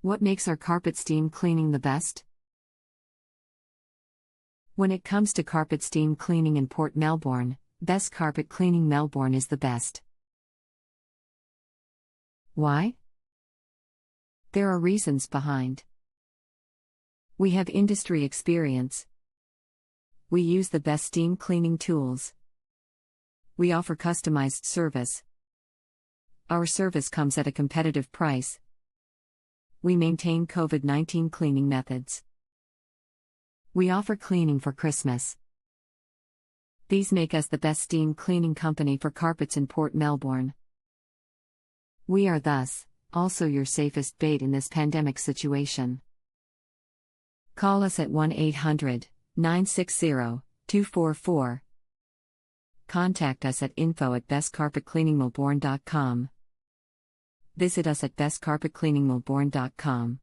What makes our carpet steam cleaning the best? When it comes to carpet steam cleaning in Port Melbourne, Best Carpet Cleaning Melbourne is the best. Why? There are reasons behind. We have industry experience. We use the best steam cleaning tools. We offer customized service. Our service comes at a competitive price. We maintain COVID-19 cleaning methods. We offer cleaning for Christmas. These make us the best steam cleaning company for carpets in Port Melbourne. We are thus also your safest bait in this pandemic situation. Call us at 1-800-960-244. Contact us at info@bestcarpetcleaningmelbourne.com. Visit us at bestcarpetcleaningmelbourne.com.